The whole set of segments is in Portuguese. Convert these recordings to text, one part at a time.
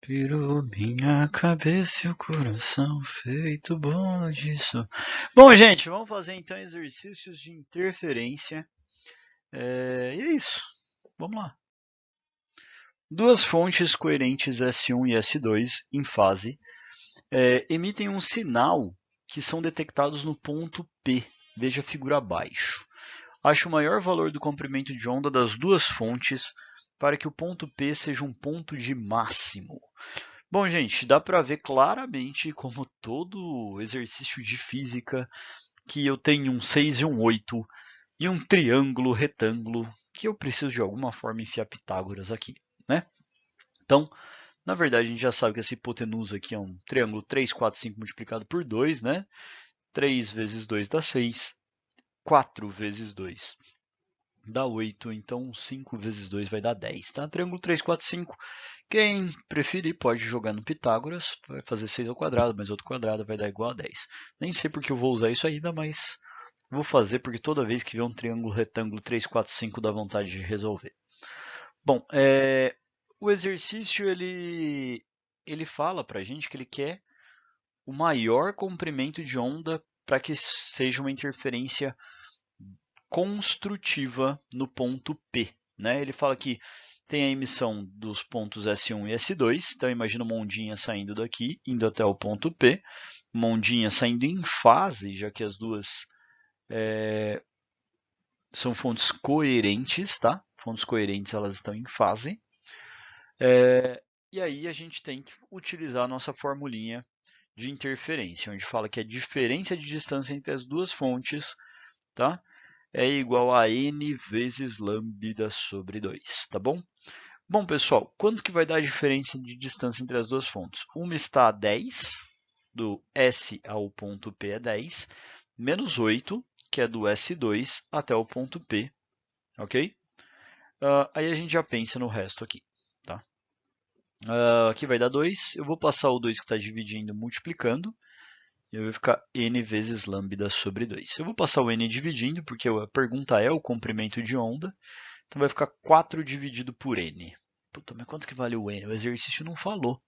Pirou minha cabeça e o coração feito bola disso. Bom, gente, vamos fazer então exercícios de interferência. E é isso. Vamos lá. Duas fontes coerentes S1 e S2 em fase emitem um sinal que são detectados no ponto P. Veja a figura abaixo. Ache o maior valor do comprimento de onda das duas fontes para que o ponto P seja um ponto de máximo. Bom, gente, dá para ver claramente, como todo exercício de física, que eu tenho um 6 e um 8 e um triângulo retângulo que eu preciso de alguma forma enfiar Pitágoras aqui, né? Então, na verdade, a gente já sabe que essa hipotenusa aqui é um triângulo 3, 4, 5 multiplicado por 2, né? 3 vezes 2 dá 6, 4 vezes 2 dá 8, então 5 vezes 2 vai dar 10, tá? Triângulo 3, 4, 5. Quem preferir pode jogar no Pitágoras, vai fazer 6 ao quadrado, mais outro quadrado vai dar igual a 10. Nem sei porque eu vou usar isso ainda, mas vou fazer porque toda vez que vê um triângulo retângulo 3, 4, 5 dá vontade de resolver. Bom, o exercício ele fala para a gente que ele quer o maior comprimento de onda para que seja uma interferência construtiva no ponto P. Né? Ele fala que tem a emissão dos pontos S1 e S2, então imagina uma ondinha saindo daqui, indo até o ponto P, uma ondinha saindo em fase, já que as duas são fontes coerentes, tá? Fontes coerentes, elas estão em fase. E aí a gente tem que utilizar a nossa formulinha de interferência, onde fala que a diferença de distância entre as duas fontes, tá? É igual a n vezes lambda sobre 2, tá bom? Bom, pessoal, quanto que vai dar a diferença de distância entre as duas fontes? Uma está a 10, do S ao ponto P é 10, menos 8, que é do S2 até o ponto P, ok? Aí a gente já pensa no resto aqui, tá? Aqui vai dar 2, eu vou passar o 2 que está dividindo multiplicando, e vai ficar n vezes lambda sobre 2. Eu vou passar o n dividindo, porque a pergunta é o comprimento de onda, então vai ficar 4 dividido por n. Puta, mas quanto que vale o n? O exercício não falou.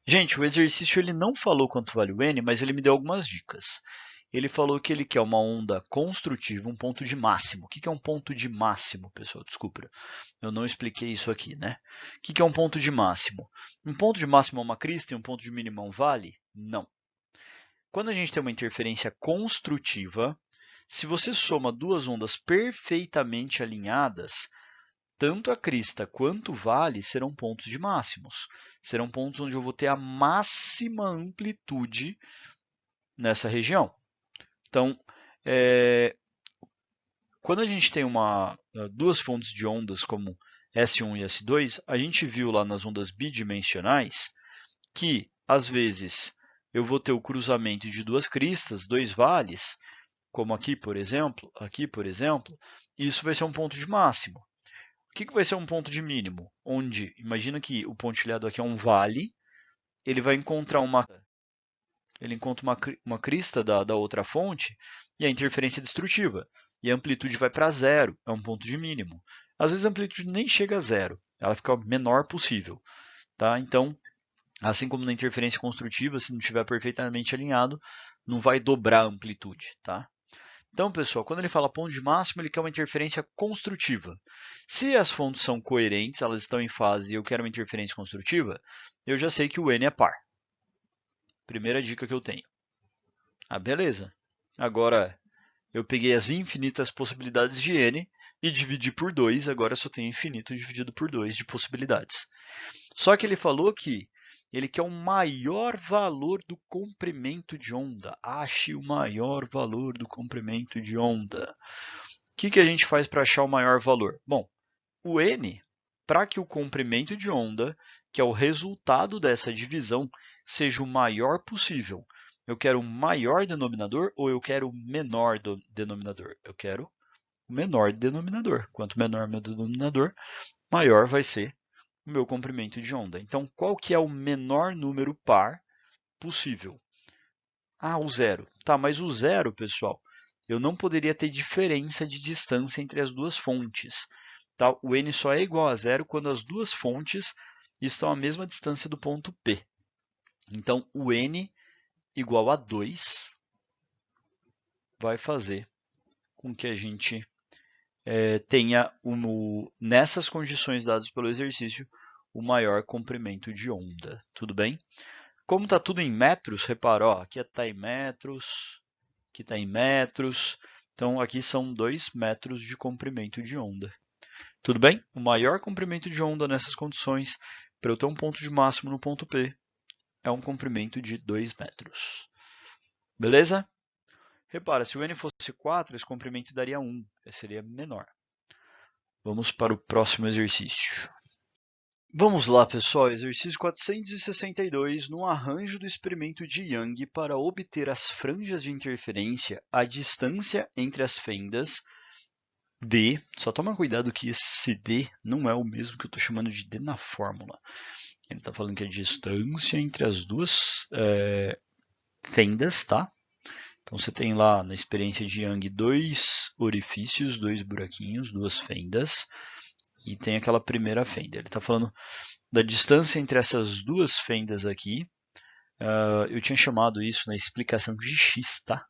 Gente, o exercício ele não falou quanto vale o n, mas ele me deu algumas dicas. Ele falou que ele quer uma onda construtiva, um ponto de máximo. O que é um ponto de máximo, pessoal? Desculpa, eu não expliquei isso aqui, né? O que é um ponto de máximo? Um ponto de máximo é uma crista e um ponto de mínimo é um vale? Não. Quando a gente tem uma interferência construtiva, se você soma duas ondas perfeitamente alinhadas, tanto a crista quanto o vale serão pontos de máximos. Serão pontos onde eu vou ter a máxima amplitude nessa região. Então, quando a gente tem duas fontes de ondas como S1 e S2, a gente viu lá nas ondas bidimensionais que, às vezes, eu vou ter o cruzamento de duas cristas, dois vales, como aqui, por exemplo, e isso vai ser um ponto de máximo. O que vai ser um ponto de mínimo? Onde, imagina que o pontilhado aqui é um vale, ele vai encontrar uma crista da outra fonte e a interferência é destrutiva. E a amplitude vai para zero, é um ponto de mínimo. Às vezes a amplitude nem chega a zero, ela fica o menor possível. Tá? Então, assim como na interferência construtiva, se não estiver perfeitamente alinhado, não vai dobrar a amplitude. Tá? Então, pessoal, quando ele fala ponto de máximo, ele quer uma interferência construtiva. Se as fontes são coerentes, elas estão em fase e eu quero uma interferência construtiva, eu já sei que o n é par. Primeira dica que eu tenho. Beleza. Agora, eu peguei as infinitas possibilidades de n e dividi por 2, agora eu só tenho infinito dividido por 2 de possibilidades. Só que ele falou que ele quer o maior valor do comprimento de onda. Ache o maior valor do comprimento de onda. O que a gente faz para achar o maior valor? Bom, o n, para que o comprimento de onda, que é o resultado dessa divisão, seja o maior possível, eu quero o maior denominador ou eu quero o menor denominador? Eu quero o menor denominador. Quanto menor o meu denominador, maior vai ser o meu comprimento de onda. Então, qual que é o menor número par possível? O zero. Tá, mas o zero, pessoal, eu não poderia ter diferença de distância entre as duas fontes. Tá? O n só é igual a zero quando as duas fontes e estão à mesma distância do ponto P. Então, o n igual a 2 vai fazer com que a gente tenha, nessas condições dadas pelo exercício, o maior comprimento de onda. Tudo bem? Como está tudo em metros, repara, ó, aqui está em metros, aqui está em metros. Então, aqui são 2 metros de comprimento de onda. Tudo bem? O maior comprimento de onda nessas condições, para eu ter um ponto de máximo no ponto P, é um comprimento de 2 metros. Beleza? Repara, se o n fosse 4, esse comprimento daria 1, seria menor. Vamos para o próximo exercício. Vamos lá, pessoal. Exercício 462. No arranjo do experimento de Young para obter as franjas de interferência, a distância entre as fendas D, só toma cuidado que esse D não é o mesmo que eu estou chamando de D na fórmula. Ele está falando que a distância entre as duas fendas, tá? Então você tem lá na experiência de Young 2 orifícios, 2 buraquinhos, 2 fendas, e tem aquela primeira fenda. Ele está falando da distância entre essas duas fendas aqui. Eu tinha chamado isso na explicação de x, tá?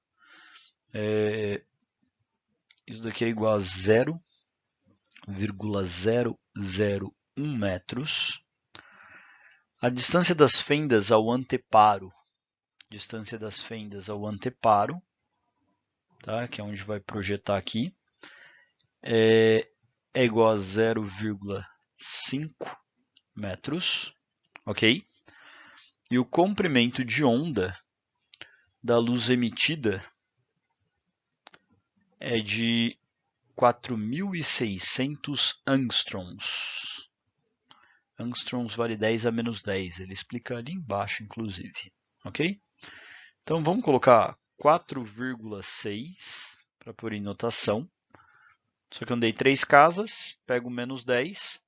Isso daqui é igual a 0,001 metros. A distância das fendas ao anteparo, tá? Que é onde vai projetar aqui, é igual a 0,5 metros, ok? E o comprimento de onda da luz emitida é de 4.600 angstroms. Angstroms vale 10 a menos 10. Ele explica ali embaixo, inclusive. Ok? Então, vamos colocar 4,6 para pôr em notação. Só que eu dei 3 casas, pego menos 10.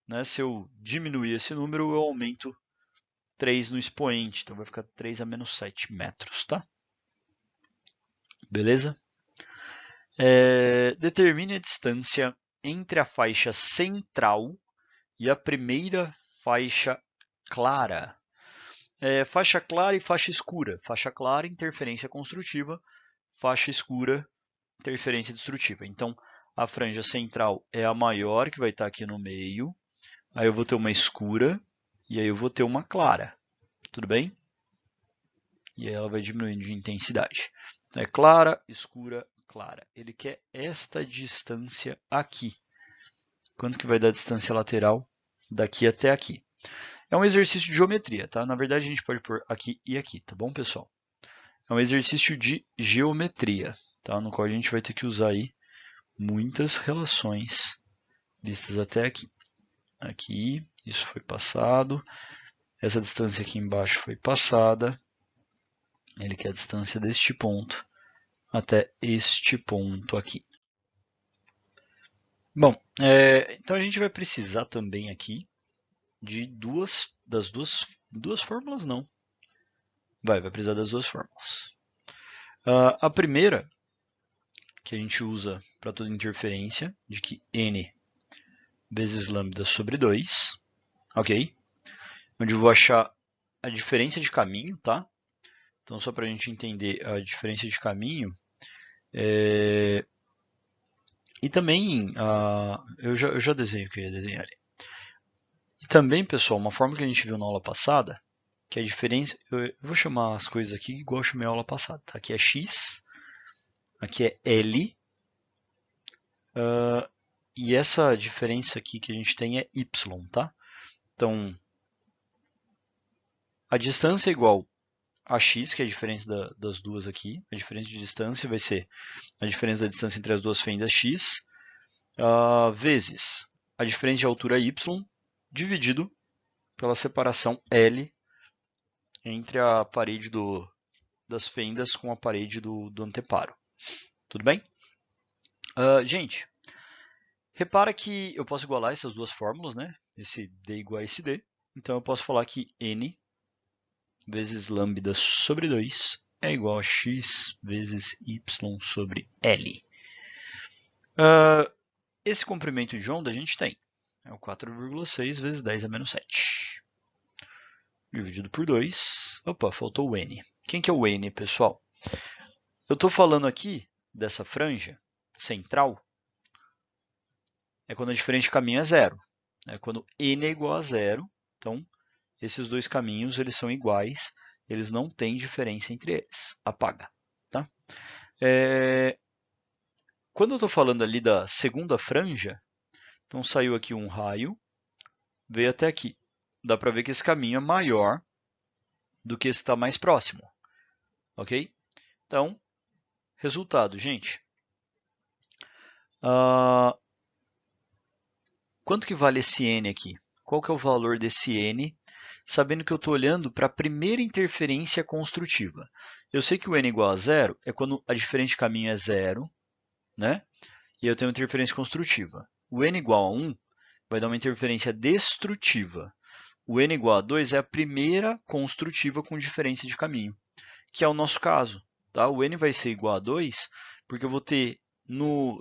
Né? Se eu diminuir esse número, eu aumento 3 no expoente. Então, vai ficar 3 a menos 7 metros. Tá? Beleza? Determine a distância entre a faixa central e a primeira faixa clara. Faixa clara e faixa escura. Faixa clara, interferência construtiva. Faixa escura, interferência destrutiva. Então, a franja central é a maior, que vai estar aqui no meio. Aí eu vou ter uma escura e aí eu vou ter uma clara. Tudo bem? E aí ela vai diminuindo de intensidade. Então, é clara, escura, clara. Ele quer esta distância aqui. Quanto que vai dar a distância lateral daqui até aqui? É um exercício de geometria, tá? Na verdade, a gente pode pôr aqui e aqui, tá bom, pessoal? É um exercício de geometria, tá? No qual a gente vai ter que usar aí muitas relações vistas até aqui. Aqui, isso foi passado. Essa distância aqui embaixo foi passada. Ele quer a distância deste ponto até este ponto aqui. Bom, então a gente vai precisar também aqui de duas fórmulas, não. Vai precisar das duas fórmulas. A primeira, que a gente usa para toda interferência, de que n vezes lambda sobre 2, ok? Onde eu vou achar a diferença de caminho, tá? Então, só para a gente entender a diferença de caminho, e também, eu já desenho o que eu ia desenhar ali. E também, pessoal, uma fórmula que a gente viu na aula passada, que é a diferença, eu vou chamar as coisas aqui igual eu chamei a aula passada, tá? Aqui é x, aqui é L, e essa diferença aqui que a gente tem é y, tá? Então, a distância é igual a x, que é a diferença das duas aqui. A diferença de distância vai ser a diferença da distância entre as duas fendas x, vezes a diferença de altura y, dividido pela separação L entre a parede das fendas com a parede do anteparo. Tudo bem? Gente, repara que eu posso igualar essas duas fórmulas, né? Esse D igual a esse D. Então, eu posso falar que n vezes lambda sobre 2 é igual a x vezes y sobre L. Esse comprimento de onda a gente tem. É o 4,6 vezes 10 a menos 7. Dividido por 2. Opa, faltou o n. Quem que é o n, pessoal? Eu estou falando aqui dessa franja central, é quando a diferença de caminho é zero. É quando n é igual a zero, então esses dois caminhos eles são iguais, eles não têm diferença entre eles. Apaga. Tá? Quando eu estou falando ali da segunda franja, então saiu aqui um raio, veio até aqui. Dá para ver que esse caminho é maior do que esse que está mais próximo. Ok? Então, resultado, gente. Quanto que vale esse n aqui? Qual que é o valor desse n, sabendo que eu estou olhando para a primeira interferência construtiva? Eu sei que o n igual a zero é quando a diferença de caminho é zero, né? E eu tenho uma interferência construtiva. O n igual a 1 vai dar uma interferência destrutiva. O n igual a 2 é a primeira construtiva com diferença de caminho, que é o nosso caso. Tá? O n vai ser igual a 2 porque eu vou ter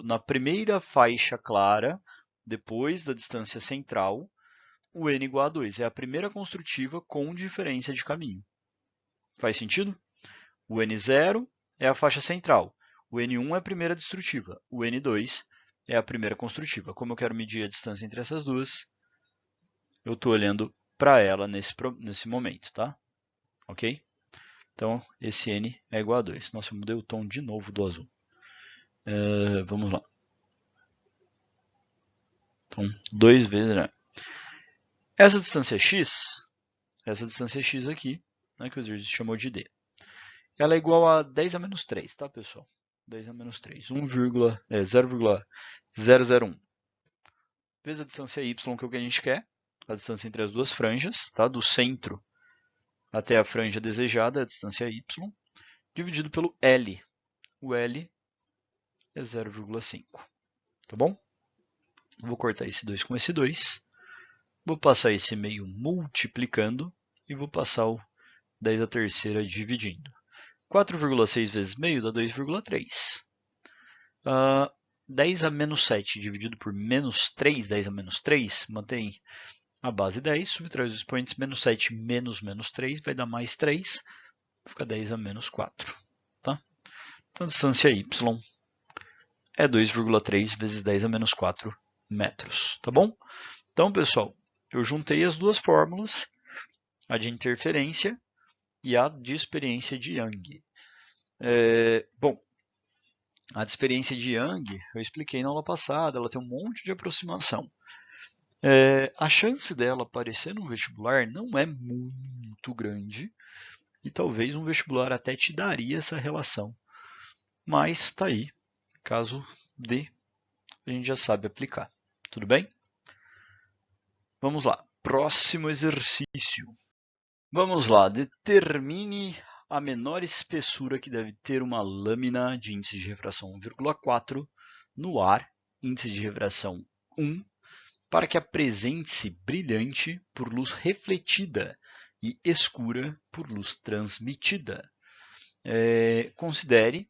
na primeira faixa clara, depois da distância central, o n igual a 2. É a primeira construtiva com diferença de caminho. Faz sentido? O n0 é a faixa central. O n1 é a primeira destrutiva. O n2 é a primeira construtiva. Como eu quero medir a distância entre essas duas, eu estou olhando para ela nesse momento, tá? Ok? Então, esse n é igual a 2. Nossa, eu mudei o tom de novo do azul. Vamos lá. Então, 2 vezes... Né? Essa distância x aqui, né, que o exercício chamou de d, ela é igual a 10 a menos 3, tá, pessoal? 10 a menos 3, 0,001. Vezes a distância y, que é o que a gente quer, a distância entre as duas franjas, tá? Do centro até a franja desejada, a distância y, dividido pelo L. O L é 0,5, tá bom? Vou cortar esse 2 com esse 2, vou passar esse meio multiplicando e vou passar o 10 a terceira dividindo. 4,6 vezes meio dá 2,3. 10 a menos 7 dividido por menos 3, 10 a menos 3, mantém a base 10, subtrai os expoentes menos 7 menos menos 3, vai dar mais 3, fica 10 a menos 4. Tá? Então, a distância y é 2,3 vezes 10 a menos 4 metros. Tá bom? Então, pessoal, eu juntei as duas fórmulas, a de interferência e a de experiência de Young. Bom, a de experiência de Young, eu expliquei na aula passada, ela tem um monte de aproximação. A chance dela aparecer no vestibular não é muito grande, e talvez um vestibular até te daria essa relação. Mas está aí, caso dê, a gente já sabe aplicar. Tudo bem? Vamos lá, próximo exercício. Vamos lá, determine a menor espessura que deve ter uma lâmina de índice de refração 1,4 no ar, índice de refração 1, para que apresente-se brilhante por luz refletida e escura por luz transmitida. Considere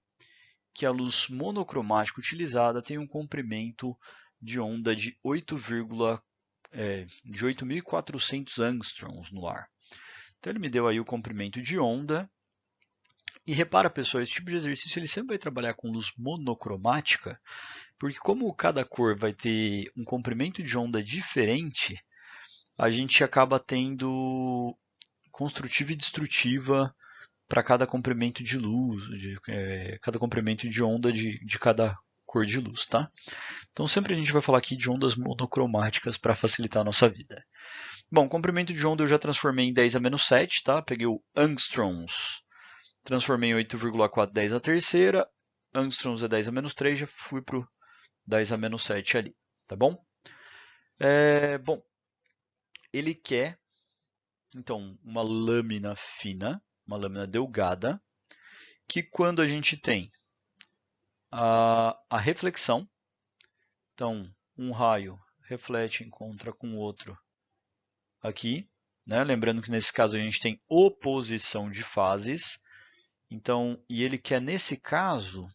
que a luz monocromática utilizada tem um comprimento de onda de 8.400 angstroms no ar. Então, ele me deu aí o comprimento de onda. E repara, pessoal, esse tipo de exercício ele sempre vai trabalhar com luz monocromática, porque como cada cor vai ter um comprimento de onda diferente, a gente acaba tendo construtiva e destrutiva para cada comprimento de luz, cada comprimento de onda de cada cor de luz, tá? Então sempre a gente vai falar aqui de ondas monocromáticas para facilitar a nossa vida. Bom, comprimento de onda eu já transformei em 10 a menos 7, tá? Peguei o angstroms, transformei em 8,4 10 a terceira, angstroms é 10 a menos 3, já fui para o 10 a menos 7 ali, tá bom? Bom, ele quer, então, uma lâmina fina, uma lâmina delgada, que quando a gente tem a reflexão, então, um raio reflete e encontra com o outro aqui, né? Lembrando que nesse caso a gente tem oposição de fases, então, e ele quer nesse caso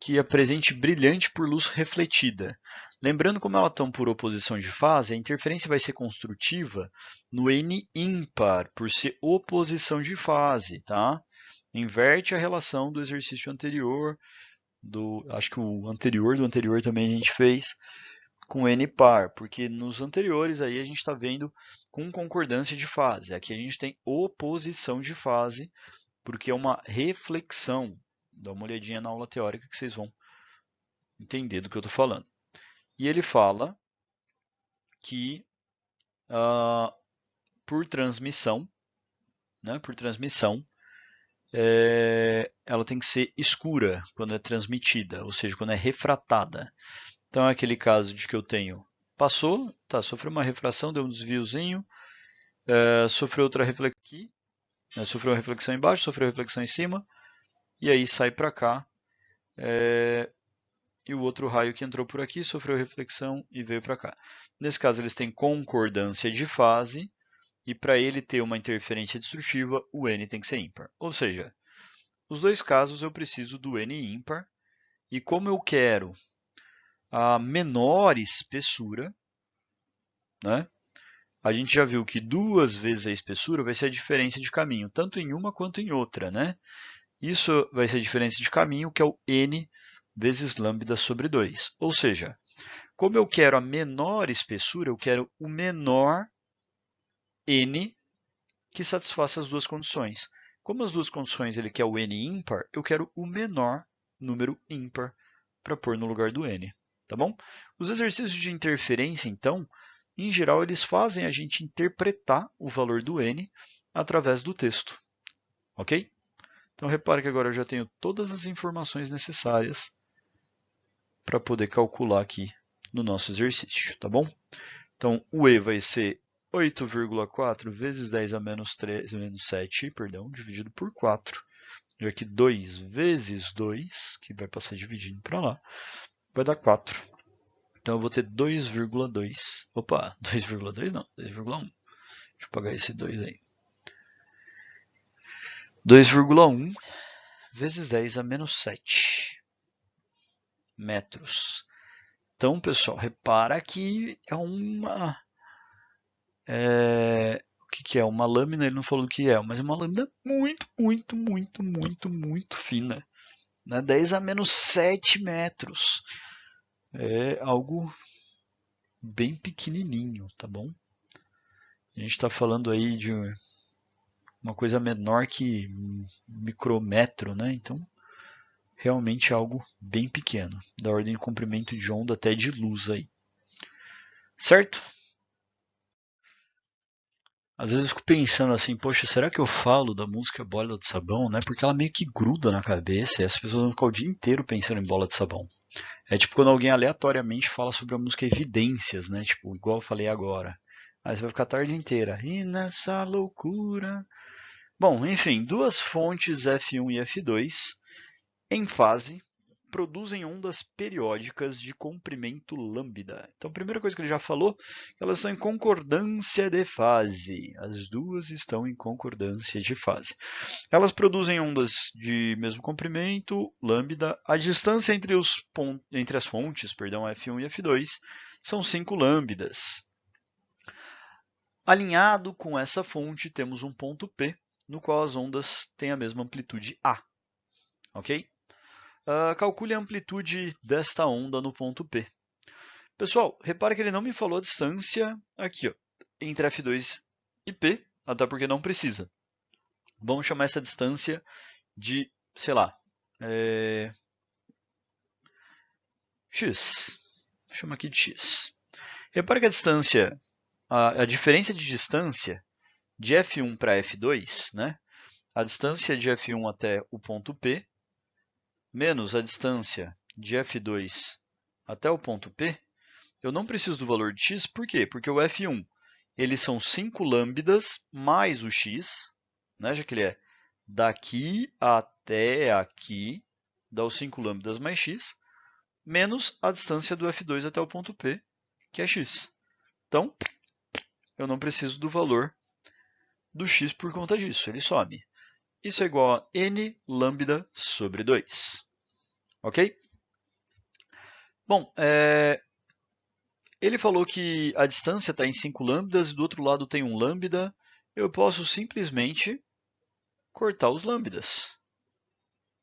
que apresente brilhante por luz refletida. Lembrando como elas estão por oposição de fase, a interferência vai ser construtiva no N ímpar, por ser oposição de fase, tá? Inverte a relação do exercício anterior, acho que o anterior do anterior também a gente fez, com N par, porque nos anteriores aí a gente está vendo com concordância de fase. Aqui a gente tem oposição de fase, porque é uma reflexão. Dá uma olhadinha na aula teórica que vocês vão entender do que eu estou falando. E ele fala que por transmissão, ela tem que ser escura quando é transmitida, ou seja, quando é refratada. Então é aquele caso de que eu tenho, passou, tá, sofreu uma refração, deu um desviozinho, sofreu outra reflexão aqui, sofreu uma reflexão embaixo, sofreu uma reflexão em cima, e aí sai para cá, e o outro raio que entrou por aqui sofreu reflexão e veio para cá. Nesse caso eles têm concordância de fase, e para ele ter uma interferência destrutiva, o N tem que ser ímpar. Ou seja, os dois casos eu preciso do N ímpar, e como eu quero a menor espessura, né? A gente já viu que 2 vezes a espessura vai ser a diferença de caminho, tanto em uma quanto em outra, né? Isso vai ser a diferença de caminho, que é o N vezes lambda sobre 2. Ou seja, como eu quero a menor espessura, eu quero o menor N que satisfaça as duas condições. Como as duas condições ele quer o N ímpar, eu quero o menor número ímpar para pôr no lugar do N. Tá bom? Os exercícios de interferência, então, em geral, eles fazem a gente interpretar o valor do N através do texto. Ok? Então, repare que agora eu já tenho todas as informações necessárias para poder calcular aqui no nosso exercício, tá bom? Então, o E vai ser 8,4 vezes 10 a menos 7, dividido por 4. Já que 2 vezes 2, que vai passar dividindo para lá, vai dar 4. Então, eu vou ter 2,2. Opa, 2,2 não, 2,1. Deixa eu apagar esse 2 aí. 2,1 vezes 10 a menos 7 metros. Então, pessoal, repara que é uma... o que é? Uma lâmina, ele não falou o que é, mas é uma lâmina muito fina. Né? 10 a menos 7 metros. É algo bem pequenininho, tá bom? A gente está falando aí de uma coisa menor que micrômetro, né? Então, realmente é algo bem pequeno, da ordem de comprimento de onda até de luz aí. Certo? Às vezes eu fico pensando assim, poxa, será que eu falo da música Bola de Sabão, né? Porque ela meio que gruda na cabeça e as pessoas vão ficar o dia inteiro pensando em Bola de Sabão. É tipo quando alguém aleatoriamente fala sobre a música Evidências, né? Tipo, igual eu falei agora. Aí você vai ficar a tarde inteira. E nessa loucura. Bom, enfim, duas fontes F1 e F2 em fase produzem ondas periódicas de comprimento lambda. Então, a primeira coisa que ele já falou, elas estão em concordância de fase. As duas estão em concordância de fase. Elas produzem ondas de mesmo comprimento, lambda. A distância entre as fontes, F1 e F2, são 5 lambdas. Alinhado com essa fonte, temos um ponto P, no qual as ondas têm a mesma amplitude A. Ok? Calcule a amplitude desta onda no ponto P. Pessoal, repare que ele não me falou a distância aqui, ó, entre F2 e P, até porque não precisa. Vamos chamar essa distância de, sei lá, x. Vou chamar aqui de x. Repare que a distância, a diferença de distância de F1 para F2, né? A distância de F1 até o ponto P, menos a distância de F2 até o ponto P, eu não preciso do valor de x, por quê? Porque o F1, eles são 5 lambdas mais o x, né? Já que ele é daqui até aqui, dá os 5 lambdas mais x, menos a distância do F2 até o ponto P, que é x. Então, eu não preciso do valor do x por conta disso, ele some. Isso é igual a n lambda sobre 2. Ok? Bom, ele falou que a distância está em 5 lambdas e do outro lado tem um lambda. Eu posso simplesmente cortar os lambdas.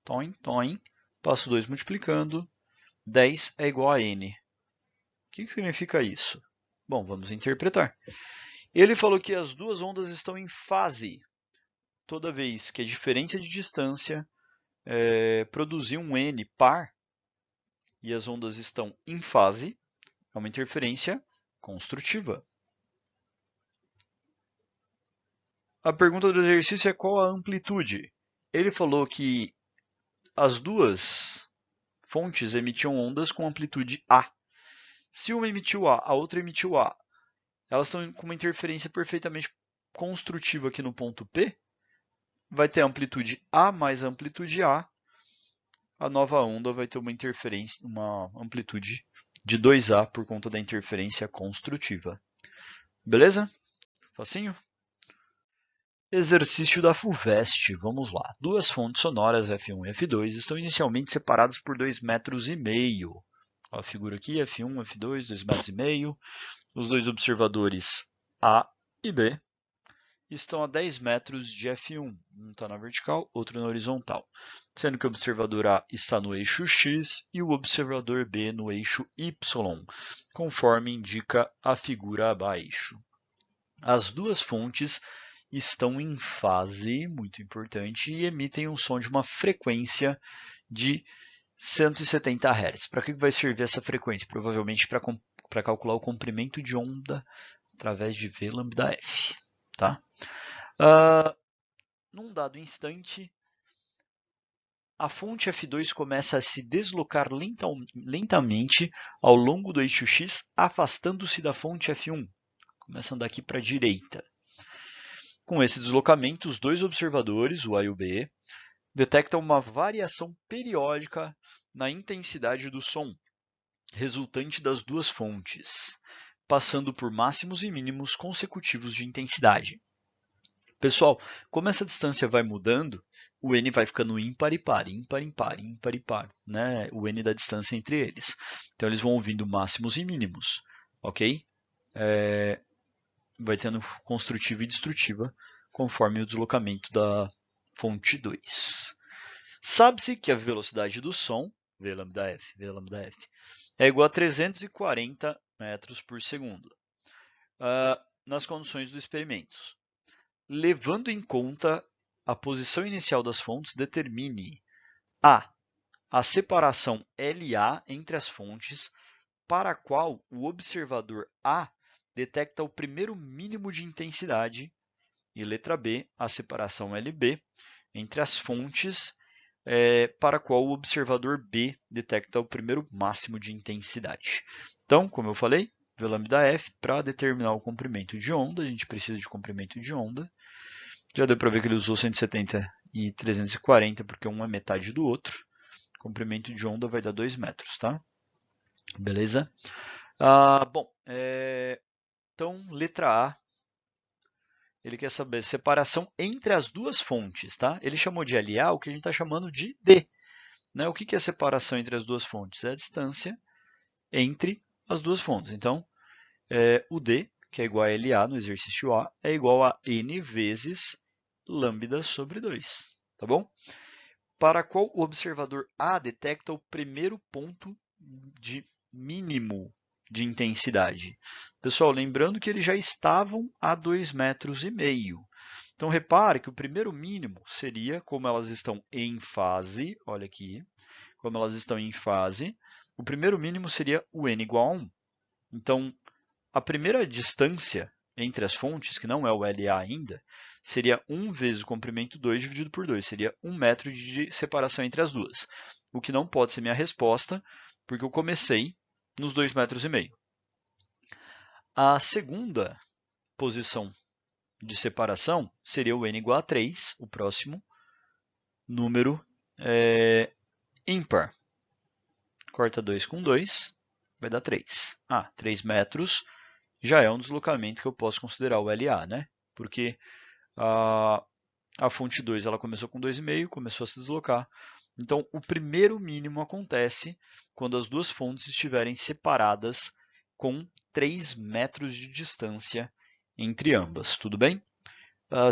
Toin, toin, passo 2 multiplicando, 10 é igual a n. O que significa isso? Bom, vamos interpretar. Ele falou que as duas ondas estão em fase. Toda vez que a diferença de distância produzir um n par e as ondas estão em fase, é uma interferência construtiva. A pergunta do exercício é qual a amplitude? Ele falou que as duas fontes emitiam ondas com amplitude A. Se uma emitiu A, a outra emitiu A, elas estão com uma interferência perfeitamente construtiva aqui no ponto P, vai ter amplitude A mais amplitude A, a nova onda vai ter uma interferência, uma amplitude de 2A por conta da interferência construtiva. Beleza? Facinho? Exercício da FUVEST, vamos lá. Duas fontes sonoras, F1 e F2, estão inicialmente separadas por 2,5 metros. A figura aqui, F1, F2, 2,5 metros. Os dois observadores A e B estão a 10 metros de F1. Um está na vertical, outro na horizontal. Sendo que o observador A está no eixo X e o observador B no eixo Y, conforme indica a figura abaixo. As duas fontes estão em fase, muito importante, e emitem um som de uma frequência de 170 Hz. Para que vai servir essa frequência? Provavelmente para calcular o comprimento de onda através de V lambda F. Tá? Num dado instante, a fonte F2 começa a se deslocar lentamente ao longo do eixo X, afastando-se da fonte F1, começando daqui para a direita. Com esse deslocamento, os dois observadores, o A e o B, detectam uma variação periódica na intensidade do som, resultante das duas fontes, passando por máximos e mínimos consecutivos de intensidade. Pessoal, como essa distância vai mudando, o n vai ficando ímpar e par, ímpar, impar, ímpar e par, né? O n da distância entre eles. Então, eles vão ouvindo máximos e mínimos, ok? Vai tendo construtiva e destrutiva conforme o deslocamento da fonte 2. Sabe-se que a velocidade do som, V lambda f, é igual a 340 metros por segundo, nas condições do experimento. Levando em conta a posição inicial das fontes, determine a separação LA entre as fontes, para a qual o observador A detecta o primeiro mínimo de intensidade, e letra B, a separação LB entre as fontes, para a qual o observador B detecta o primeiro máximo de intensidade. Então, como eu falei, V lambda F, para determinar o comprimento de onda, a gente precisa de comprimento de onda. Já deu para ver que ele usou 170 e 340, porque um é metade do outro. Comprimento de onda vai dar 2 metros, tá? Beleza? Bom, então, letra A, ele quer saber separação entre as duas fontes, tá? Ele chamou de LA o que a gente está chamando de D. Né? O que é a separação entre as duas fontes? É a distância entre as duas fontes. Então, o D, que é igual a LA no exercício A, é igual a N vezes lambda sobre 2. Tá bom? Para qual o observador A detecta o primeiro ponto de mínimo de intensidade? Pessoal, lembrando que eles já estavam a 2,5 metros. Então, repare que o primeiro mínimo seria, como elas estão em fase, olha aqui, como elas estão em fase, o primeiro mínimo seria o n igual a 1. Então, a primeira distância entre as fontes, que não é o LA ainda, seria 1 vezes o comprimento 2 dividido por 2. Seria 1 metro de separação entre as duas. O que não pode ser minha resposta, porque eu comecei nos 2,5 metros. A segunda posição de separação seria o n igual a 3, o próximo número ímpar. Corta 2 com 2, vai dar 3. 3 metros já é um deslocamento que eu posso considerar o LA, né? Porque a fonte 2 ela começou com 2,5, começou a se deslocar, Então, o primeiro mínimo acontece quando as duas fontes estiverem separadas com 3 metros de distância entre ambas, tudo bem?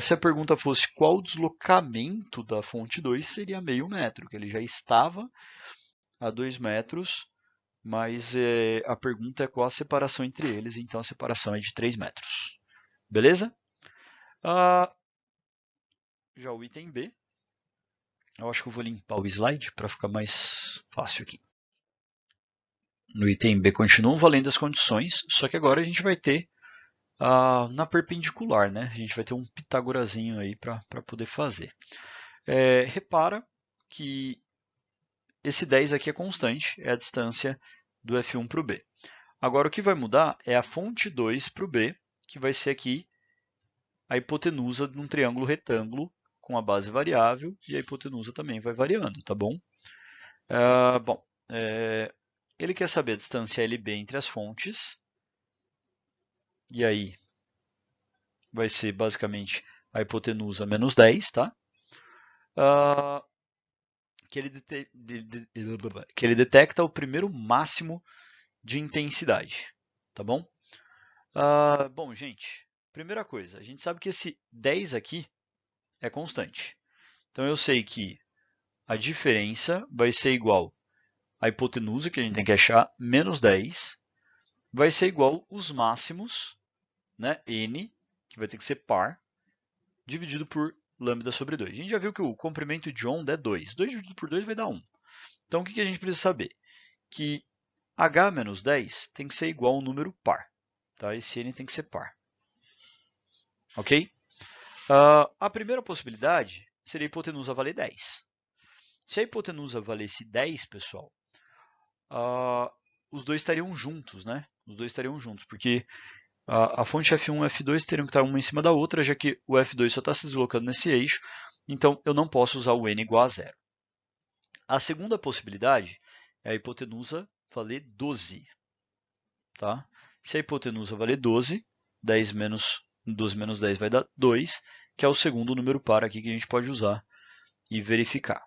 Se a pergunta fosse qual o deslocamento da fonte 2, seria meio metro, que ele já estava a 2 metros, mas a pergunta é qual a separação entre eles, então a separação é de 3 metros. Beleza? Já o item B, eu acho que eu vou limpar o slide para ficar mais fácil aqui. No item B continuam valendo as condições, só que agora a gente vai ter na perpendicular, né? A gente vai ter um pitagorazinho aí para poder fazer. Repara que esse 10 aqui é constante, é a distância do F1 para o B. Agora o que vai mudar é a fonte 2 para o B, que vai ser aqui a hipotenusa de um triângulo retângulo com a base variável, e a hipotenusa também vai variando, tá bom? Ele quer saber a distância LB entre as fontes, e aí vai ser basicamente a hipotenusa menos 10, tá? Que ele detecta o primeiro máximo de intensidade, tá bom? Bom, gente, primeira coisa, a gente sabe que esse 10 aqui é constante. Então eu sei que a diferença vai ser igual à hipotenusa, que a gente tem que achar, menos 10, vai ser igual os máximos, né, n, que vai ter que ser par, dividido por lambda sobre 2. A gente já viu que o comprimento de onda é 2. 2 dividido por 2 vai dar 1. Então, o que a gente precisa saber? Que h menos 10 tem que ser igual a um número par. Tá? Esse n tem que ser par. Ok? A primeira possibilidade seria a hipotenusa valer 10. Se a hipotenusa valesse 10, pessoal, os dois estariam juntos, né? Os dois estariam juntos, porque a fonte F1 e F2 teriam que estar uma em cima da outra, já que o F2 só está se deslocando nesse eixo, então eu não posso usar o n igual a 0. A segunda possibilidade é a hipotenusa valer 12. Tá? Se a hipotenusa valer 12, 12 menos 10 vai dar 2, que é o segundo número par aqui que a gente pode usar e verificar.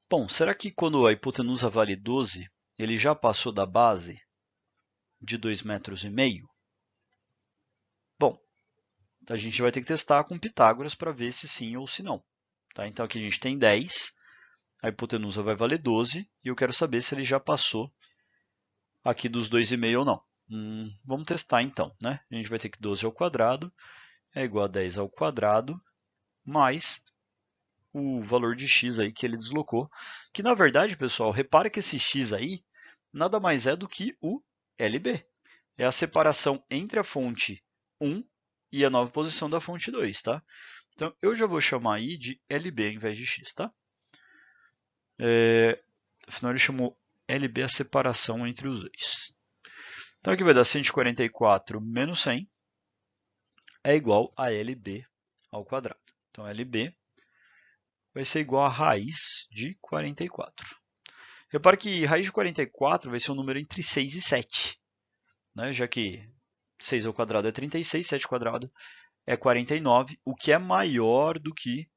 Bom, será que quando a hipotenusa vale 12, ele já passou da base de 2,5 metros? Bom, a gente vai ter que testar com Pitágoras para ver se sim ou se não. Tá? Então aqui a gente tem 10, a hipotenusa vai valer 12, e eu quero saber se ele já passou aqui dos 2,5 ou não. Vamos testar então. Né? A gente vai ter que 12 ao quadrado é igual a 10 ao quadrado, mais o valor de x aí que ele deslocou, que na verdade, pessoal, repara que esse x aí nada mais é do que o LB. É a separação entre a fonte 1 e a nova posição da fonte 2, tá? Então, eu já vou chamar aí de LB ao invés de x, tá? Afinal, ele chamou LB a separação entre os dois. Então, aqui vai dar 144 menos 100 é igual a LB ao quadrado. Então, LB vai ser igual a raiz de 44. Repare que raiz de 44 vai ser um número entre 6 e 7, né? Já que 6 ao quadrado é 36, 7 ao quadrado é 49, o que é maior do que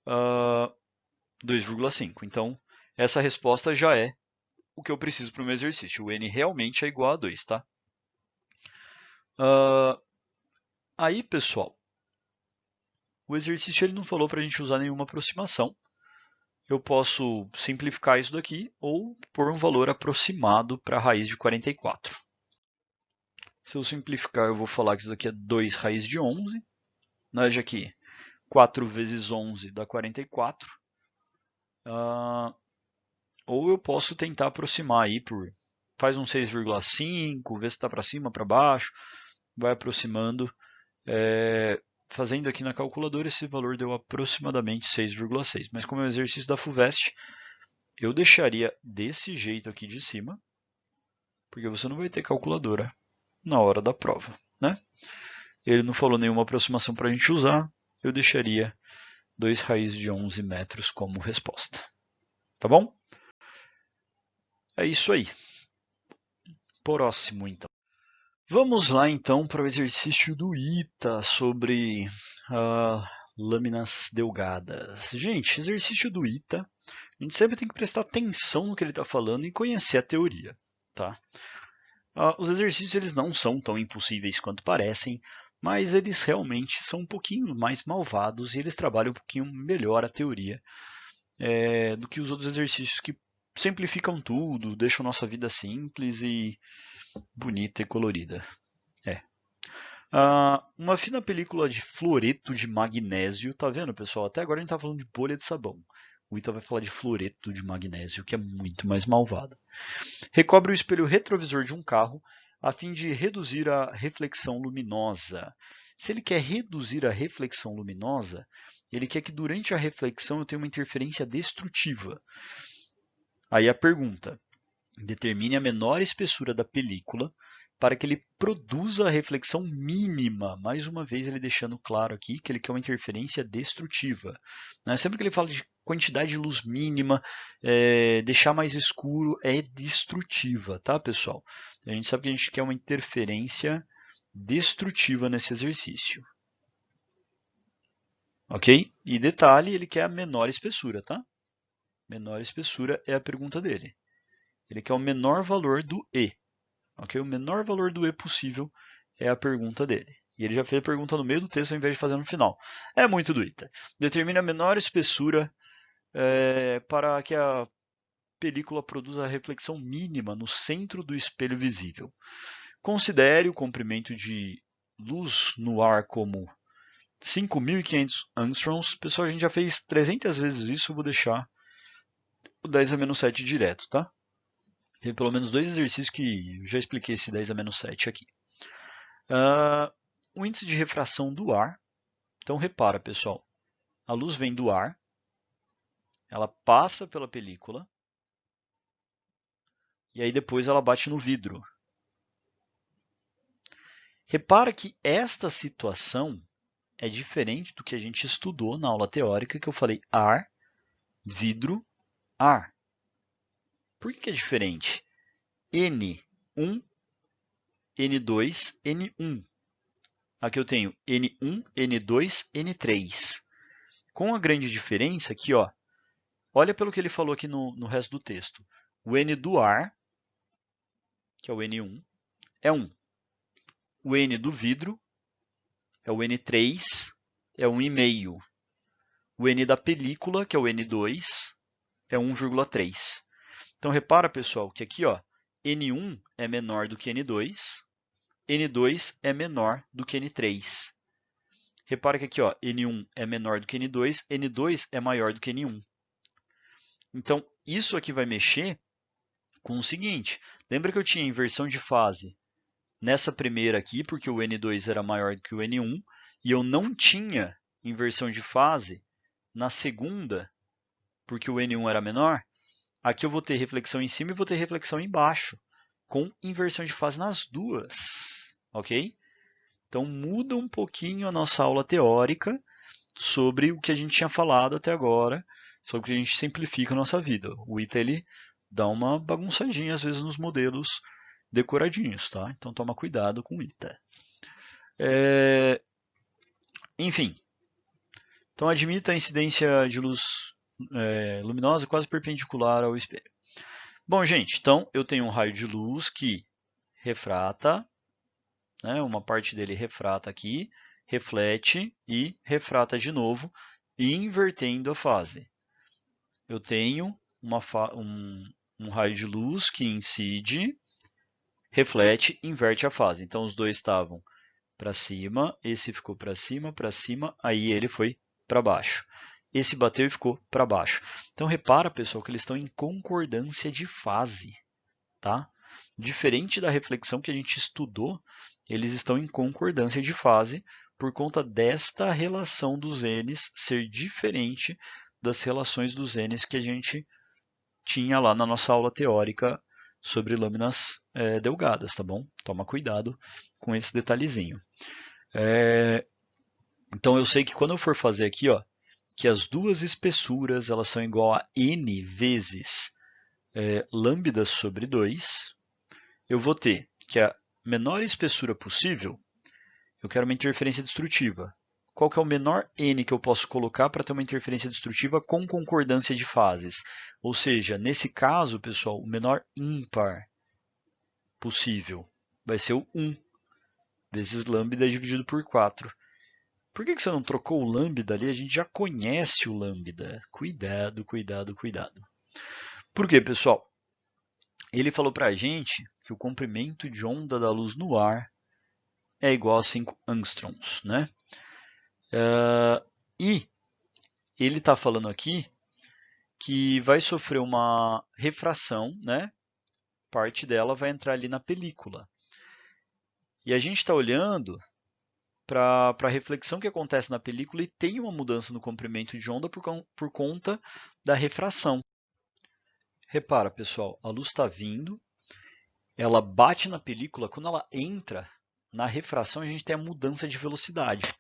2,5. Então, essa resposta já é o que eu preciso para o meu exercício. O n realmente é igual a 2, tá? Aí, pessoal, o exercício ele não falou para a gente usar nenhuma aproximação. Eu posso simplificar isso daqui ou pôr um valor aproximado para a raiz de 44. Se eu simplificar, eu vou falar que isso daqui é 2 raiz de 11, né, já que 4 vezes 11 dá 44. Ou eu posso tentar aproximar aí por... Faz um 6,5, vê se está para cima, para baixo, vai aproximando. Fazendo aqui na calculadora, esse valor deu aproximadamente 6,6. Mas como é um exercício da FUVEST, eu deixaria desse jeito aqui de cima, porque você não vai ter calculadora na hora da prova, né? Ele não falou nenhuma aproximação para a gente usar, eu deixaria 2 raiz de 11 metros como resposta. Tá bom? É isso aí. Próximo, então. Vamos lá, então, para o exercício do ITA sobre lâminas delgadas. Gente, exercício do ITA, a gente sempre tem que prestar atenção no que ele está falando e conhecer a teoria, tá? Os exercícios eles não são tão impossíveis quanto parecem, mas eles realmente são um pouquinho mais malvados e eles trabalham um pouquinho melhor a teoria do que os outros exercícios que simplificam tudo, deixam nossa vida simples e bonita e colorida. Uma fina película de fluoreto de magnésio, tá vendo, pessoal? Até agora a gente tá falando de bolha de sabão. O Ita vai falar de fluoreto de magnésio, que é muito mais malvado. Recobre o espelho retrovisor de um carro a fim de reduzir a reflexão luminosa. Se ele quer reduzir a reflexão luminosa, ele quer que durante a reflexão eu tenha uma interferência destrutiva. Aí a pergunta: determine a menor espessura da película para que ele produza a reflexão mínima. Mais uma vez ele deixando claro aqui que ele quer uma interferência destrutiva. Sempre que ele fala de quantidade de luz mínima, deixar mais escuro é destrutiva, tá, pessoal? A gente sabe que a gente quer uma interferência destrutiva nesse exercício. Ok? E detalhe, ele quer a menor espessura, tá? Menor espessura é a pergunta dele. Ele quer o menor valor do E. Okay? O menor valor do E possível é a pergunta dele. E ele já fez a pergunta no meio do texto ao invés de fazer no final. É muito do ITA. Determine a menor espessura para que a película produza a reflexão mínima no centro do espelho visível. Considere o comprimento de luz no ar como 5.500 angstroms. Pessoal, a gente já fez 300 vezes isso, eu vou deixar o 10 a menos 7 direto, tá? Tem pelo menos 2 exercícios que eu já expliquei esse 10 a menos 7 aqui. O índice de refração do ar. Então, repara, pessoal. A luz vem do ar, ela passa pela película, e aí depois ela bate no vidro. Repara que esta situação é diferente do que a gente estudou na aula teórica, que eu falei ar, vidro, ar. Por que é diferente? N1, N2, N1. Aqui eu tenho N1, N2, N3. Com a grande diferença aqui, ó, olha pelo que ele falou aqui no resto do texto. O N do ar, que é o N1, é 1. O N do vidro é o N3, é 1,5. O N da película, que é o N2, é 1,3. Então, repara, pessoal, que aqui ó, N1 é menor do que N2, N2 é menor do que N3. Repara que aqui ó, N1 é menor do que N2, N2 é maior do que N1. Então, isso aqui vai mexer com o seguinte. Lembra que eu tinha inversão de fase nessa primeira aqui, porque o N2 era maior do que o N1, e eu não tinha inversão de fase na segunda, porque o N1 era menor. Aqui eu vou ter reflexão em cima e vou ter reflexão embaixo, com inversão de fase nas duas, ok? Então muda um pouquinho a nossa aula teórica sobre o que a gente tinha falado até agora, sobre o que a gente simplifica a nossa vida. O ITA ele dá uma bagunçadinha às vezes nos modelos decoradinhos, tá? Então toma cuidado com o ITA. Enfim, então admita a incidência de luz luminosa quase perpendicular ao espelho. Bom, gente, então eu tenho um raio de luz que refrata, uma parte dele refrata aqui, reflete e refrata de novo, invertendo a fase. Eu tenho um raio de luz que incide, reflete, inverte a fase. Então os dois estavam para cima, esse ficou para cima, aí ele foi para baixo. Esse bateu e ficou para baixo. Então repara, pessoal, que eles estão em concordância de fase, tá? Diferente da reflexão que a gente estudou, eles estão em concordância de fase por conta desta relação dos N's ser diferente das relações dos N's que a gente tinha lá na nossa aula teórica sobre lâminas delgadas, tá bom? Toma cuidado com esse detalhezinho. Então eu sei que quando eu for fazer aqui, ó, que as duas espessuras elas são igual a n vezes lambda sobre 2, eu vou ter que a menor espessura possível, eu quero uma interferência destrutiva. qual que é o menor n que eu posso colocar para ter uma interferência destrutiva com concordância de fases. Ou seja, nesse caso, pessoal, o menor ímpar possível vai ser o 1 vezes lambda dividido por 4. Por que você não trocou o lambda ali? A gente já conhece o lambda. Cuidado, cuidado, cuidado. Por quê, pessoal? Ele falou para a gente que o comprimento de onda da luz no ar é igual a 5 angstroms, né? E ele está falando aqui que vai sofrer uma refração, né? Parte dela vai entrar ali na película. E a gente está olhando para a reflexão que acontece na película e tem uma mudança no comprimento de onda por conta da refração. Repara, pessoal, a luz está vindo, ela bate na película, quando ela entra na refração, a gente tem a mudança de velocidade.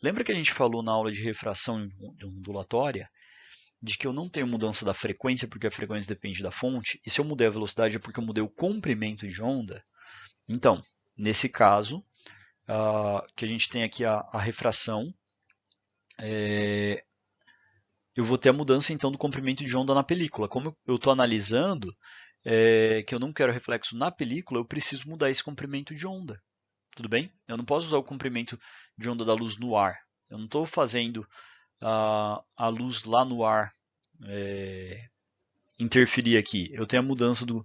Lembra que a gente falou na aula de refração ondulatória de que eu não tenho mudança da frequência porque a frequência depende da fonte, e se eu mudei a velocidade é porque eu mudei o comprimento de onda? Então, nesse caso, que a gente tem aqui a refração, eu vou ter a mudança então do comprimento de onda na película. Como eu estou analisando que eu não quero reflexo na película, eu preciso mudar esse comprimento de onda. Tudo bem? Eu não posso usar o comprimento de onda da luz no ar. Eu não estou fazendo a luz lá no ar interferir aqui. Eu tenho a mudança do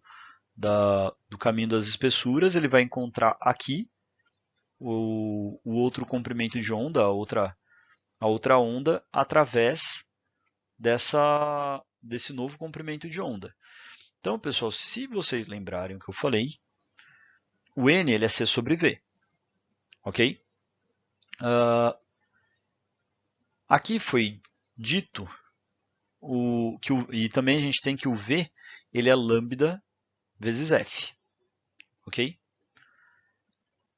caminho das espessuras, ele vai encontrar aqui o outro comprimento de onda, a outra onda, através desse novo comprimento de onda. Então, pessoal, se vocês lembrarem o que eu falei, o N ele é C sobre V. Ok? Aqui foi dito e também a gente tem que o V ele é lambda vezes F. Ok?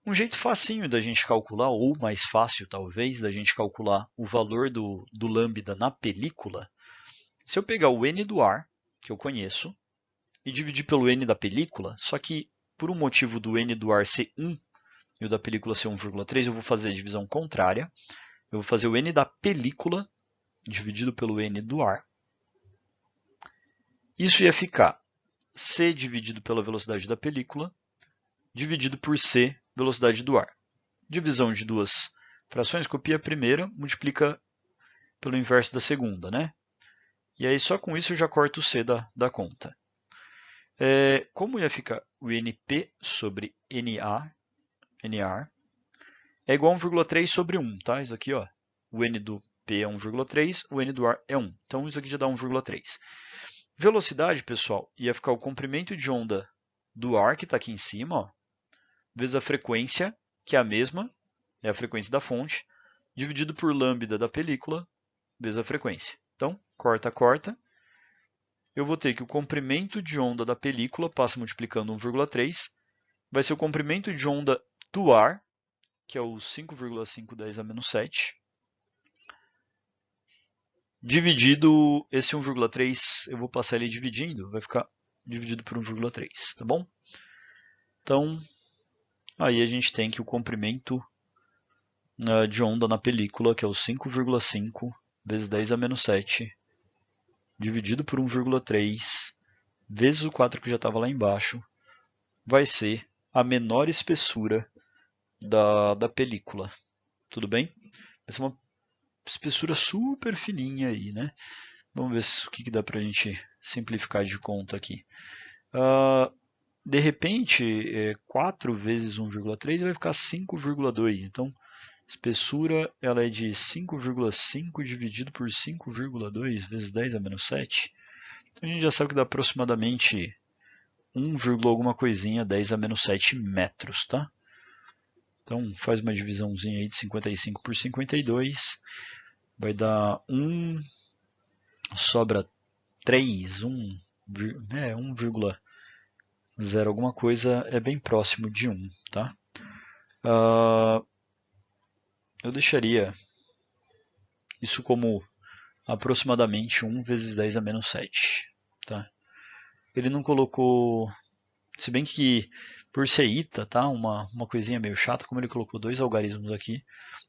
Um jeito facinho da gente calcular, ou mais fácil talvez, da gente calcular o valor do lambda na película, se eu pegar o N do ar, que eu conheço, e dividir pelo N da película, só que por um motivo do N do ar ser 1 e o da película ser 1,3, eu vou fazer a divisão contrária. Eu vou fazer o N da película dividido pelo N do ar. Isso ia ficar C dividido pela velocidade da película, dividido por C, velocidade do ar. Divisão de duas frações, copia a primeira, multiplica pelo inverso da segunda, né? E aí só com isso eu já corto o C da conta. Como ia ficar o NP sobre NA, NR, é igual a 1,3 sobre 1, tá? Isso aqui, ó, o N do P é 1,3, o N do ar é 1. Então isso aqui já dá 1,3. Velocidade, pessoal, ia ficar o comprimento de onda do ar, que está aqui em cima, ó, vezes a frequência, que é a mesma, é a frequência da fonte, dividido por lambda da película, vezes a frequência. Então, corta, corta. Eu vou ter que o comprimento de onda da película passa multiplicando 1,3, vai ser o comprimento de onda do ar, que é o 5,510 a menos 7, dividido esse 1,3, eu vou passar ele dividindo, vai ficar dividido por 1,3, tá bom? Então, aí a gente tem que o comprimento de onda na película, que é o 5,5 vezes 10 a menos 7, dividido por 1,3, vezes o 4 que já estava lá embaixo, vai ser a menor espessura da película. Tudo bem? Vai ser uma espessura super fininha aí, né? Vamos ver o que dá para a gente simplificar de conta aqui. De repente, 4 vezes 1,3 vai ficar 5,2. Então, espessura ela é de 5,5 dividido por 5,2 vezes 10 a menos 7. Então, a gente já sabe que dá aproximadamente 1, alguma coisinha, 10 a menos 7 metros, tá? Então, faz uma divisãozinha aí de 55 por 52. Vai dar 1, sobra 3, 1,0 alguma coisa, é bem próximo de 1, tá? Eu deixaria isso como aproximadamente 1 vezes 10 a menos 7, tá? Ele não colocou, se bem que Por ser ita, tá? Uma coisinha meio chata, como ele colocou 2 algarismos aqui,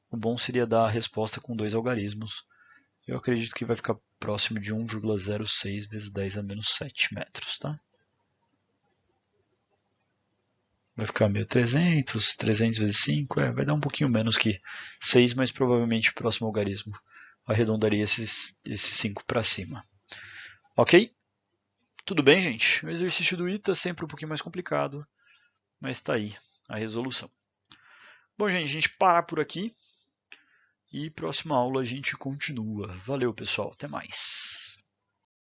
o bom seria dar a resposta com 2 algarismos. Eu acredito que vai ficar próximo de 1,06 vezes 10 a menos 7 metros, tá? Vai ficar 1.300, 300 vezes 5, vai dar um pouquinho menos que 6, mas provavelmente o próximo algarismo arredondaria esses 5 para cima. Ok? Tudo bem, gente? O exercício do ita é sempre um pouquinho mais complicado, mas está aí a resolução. Bom, gente, a gente para por aqui e próxima aula a gente continua. Valeu, pessoal. Até mais.